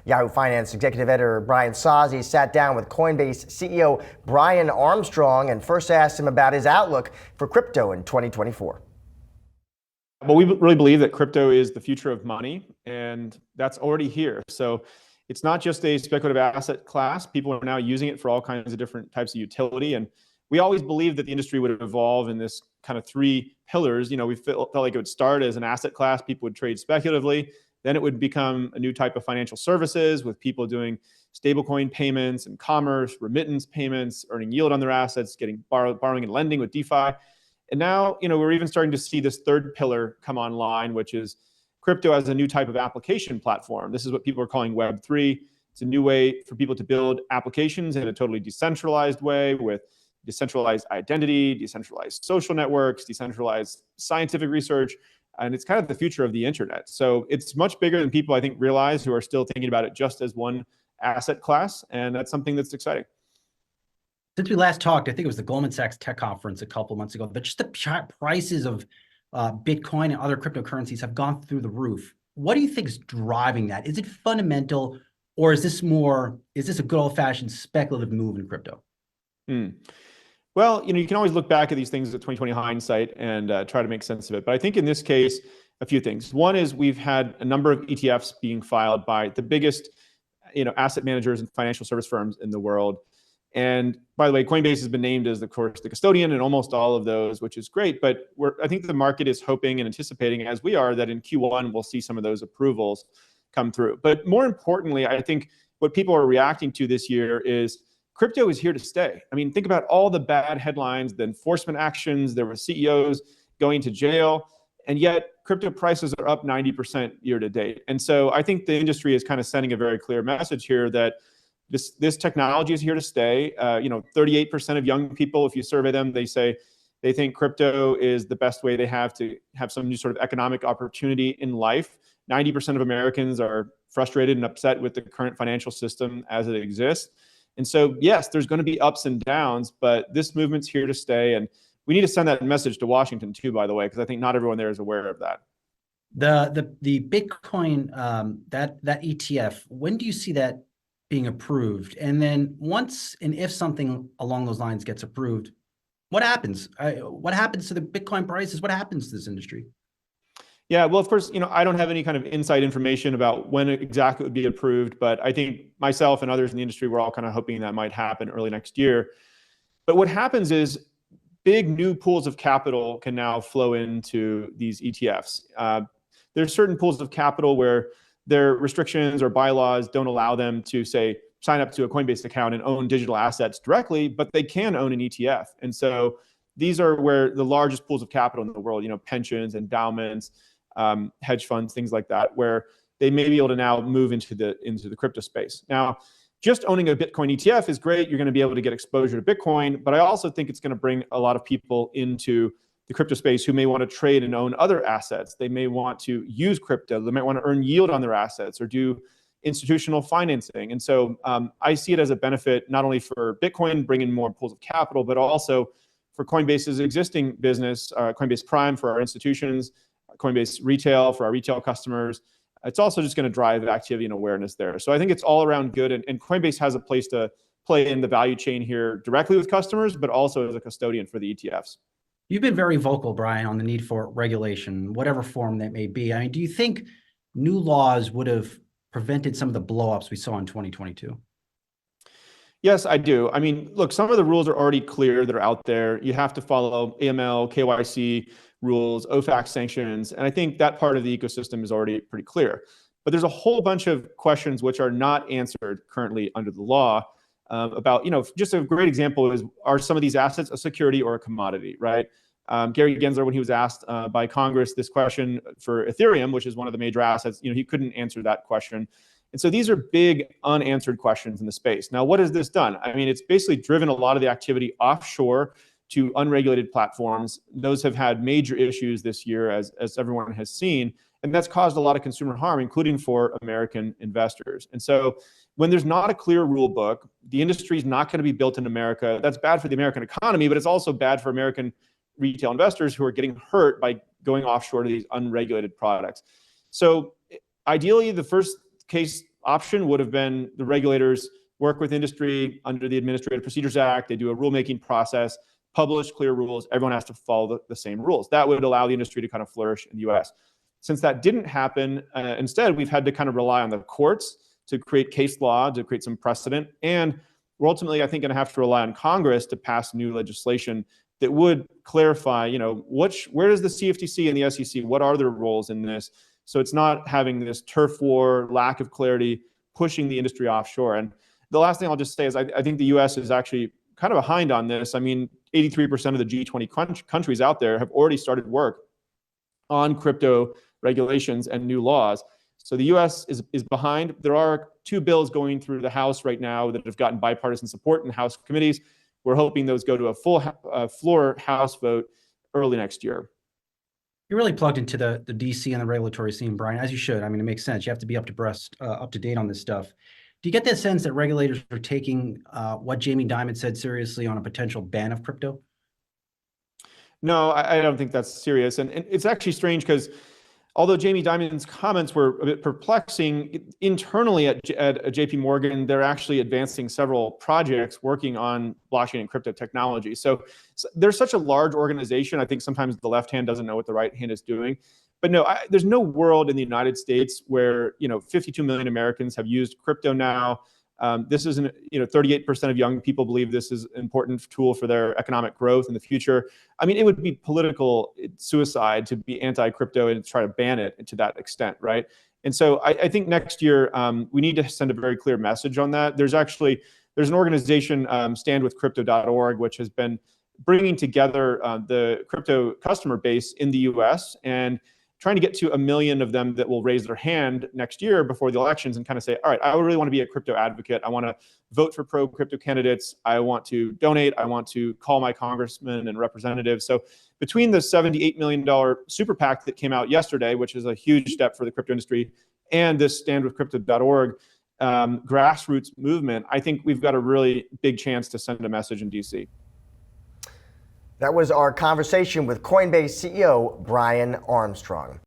Yahoo Finance Executive Editor Brian Sozzi sat down with Coinbase CEO Brian Armstrong and first asked him about his outlook for crypto in 2024. Well, we really believe that crypto is the future of money, and that's already here. So it's not just a speculative asset class. People are now using it for all kinds of different types of utility. And we always believed that the industry would evolve in this kind of three pillars. You know, we felt like it would start as an asset class. People would trade speculatively. Then it would become a new type of financial services with people doing stablecoin payments and commerce, remittance payments, earning yield on their assets, getting borrowing and lending with DeFi. And now, you know, we're even starting to see this third pillar come online, which is crypto as a new type of application platform. This is what people are calling Web3. It's a new way for people to build applications in a totally decentralized way with decentralized identity, decentralized social networks, decentralized scientific research. And it's kind of the future of the internet. So it's much bigger than people, I think, realize, who are still thinking about it just as one asset class. And that's something that's exciting. Since we last talked, I think it was the Goldman Sachs Tech Conference a couple of months ago, but just the prices of Bitcoin and other cryptocurrencies have gone through the roof. What do you think is driving that? Is it fundamental, or is this a good old-fashioned speculative move in crypto? Well, you know, you can always look back at these things with 2020 hindsight and try to make sense of it. But I think in this case, a few things. One is we've had a number of ETFs being filed by the biggest, you know, asset managers and financial service firms in the world. And by the way, Coinbase has been named as, of course, the custodian in almost all of those, which is great. But I think the market is hoping and anticipating, as we are, that in Q1 we'll see some of those approvals come through. But more importantly, I think what people are reacting to this year is crypto is here to stay. I mean, think about all the bad headlines, the enforcement actions. There were CEOs going to jail, and yet crypto prices are up 90% year to date. And so I think the industry is kind of sending a very clear message here that this technology is here to stay. You know, 38% of young people, if you survey them, they say they think crypto is the best way they have to have some new sort of economic opportunity in life. 90% of Americans are frustrated and upset with the current financial system as it exists. And so, yes, there's going to be ups and downs, but this movement's here to stay. And we need to send that message to Washington too, by the way, because I think not everyone there is aware of that. The Bitcoin, that ETF, when do you see that being approved? And then once and if something along those lines gets approved, what happens? What happens to the Bitcoin prices? What happens to this industry? Yeah, well, of course, you know, I don't have any kind of inside information about when exactly it would be approved, but I think myself and others in the industry, we're all kind of hoping that might happen early next year. But what happens is big new pools of capital can now flow into these ETFs. There's certain pools of capital where their restrictions or bylaws don't allow them to, say, sign up to a Coinbase account and own digital assets directly, but they can own an ETF. And so these are where the largest pools of capital in the world, you know, pensions, endowments, hedge funds, things like that, where they may be able to now move into the crypto space. Now, just owning a Bitcoin ETF is great. You're going to be able to get exposure to Bitcoin, but I also think it's going to bring a lot of people into the crypto space who may want to trade and own other assets. They may want to use crypto. They might want to earn yield on their assets or do institutional financing. And so I see it as a benefit not only for Bitcoin, bringing more pools of capital, but also for Coinbase's existing business, Coinbase Prime for our institutions, Coinbase Retail for our retail customers. It's also just going to drive activity and awareness there. So I think it's all around good. And Coinbase has a place to play in the value chain here directly with customers, but also as a custodian for the ETFs. You've been very vocal, Brian, on the need for regulation, whatever form that may be. I mean, do you think new laws would have prevented some of the blow-ups we saw in 2022? Yes, I do. I mean, look, some of the rules are already clear that are out there. You have to follow AML, KYC rules, OFAC sanctions, and I think that part of the ecosystem is already pretty clear. But there's a whole bunch of questions which are not answered currently under the law about, you know, just a great example is, are some of these assets a security or a commodity, right? Gary Gensler, when he was asked by Congress this question for Ethereum, which is one of the major assets, you know, he couldn't answer that question. And so these are big unanswered questions in the space. Now, what has this done? I mean, it's basically driven a lot of the activity offshore to unregulated platforms. Those have had major issues this year, as everyone has seen, and that's caused a lot of consumer harm, including for American investors. And so when there's not a clear rule book, the industry is not going to be built in America. That's bad for the American economy, but it's also bad for American retail investors who are getting hurt by going offshore to these unregulated products. So ideally, the first case option would have been the regulators work with industry under the Administrative Procedures Act. They do a rulemaking process, publish clear rules. Everyone has to follow the same rules. That would allow the industry to kind of flourish in the US. Since that didn't happen, instead, we've had to kind of rely on the courts to create case law, to create some precedent. And we're ultimately, I think, going to have to rely on Congress to pass new legislation that would clarify, where does the CFTC and the SEC, what are their roles in this? So it's not having this turf war, lack of clarity, pushing the industry offshore. And the last thing I'll just say is I think the US is actually kind of behind on this. I mean, 83% of the G20 countries out there have already started work on crypto regulations and new laws. So the US is behind. There are 2 bills going through the House right now that have gotten bipartisan support in House committees. We're hoping those go to a full floor House vote early next year. You're really plugged into the DC and the regulatory scene, Brian, as you should. I mean, it makes sense. You have to be up to date on this stuff. Do you get that sense that regulators are taking what Jamie Dimon said seriously on a potential ban of crypto? No, I don't think that's serious. And it's actually strange because although Jamie Dimon's comments were a bit perplexing, internally at JP Morgan, they're actually advancing several projects working on blockchain and crypto technology. So there's such a large organization. I think sometimes the left hand doesn't know what the right hand is doing. But no, there's no world in the United States where 52 million Americans have used crypto now. This is 38% of young people believe this is an important tool for their economic growth in the future. I mean, it would be political suicide to be anti-crypto and try to ban it to that extent, right? And so I think next year we need to send a very clear message on that. There's an organization, standwithcrypto.org, which has been bringing together the crypto customer base in the US and trying to get to 1 million of them that will raise their hand next year before the elections and kind of say, all right, I really want to be a crypto advocate. I want to vote for pro-crypto candidates. I want to donate. I want to call my congressmen and representatives. So between the $78 million super PAC that came out yesterday, which is a huge step for the crypto industry, and this standwithcrypto.org grassroots movement, I think we've got a really big chance to send a message in DC. That was our conversation with Coinbase CEO Brian Armstrong.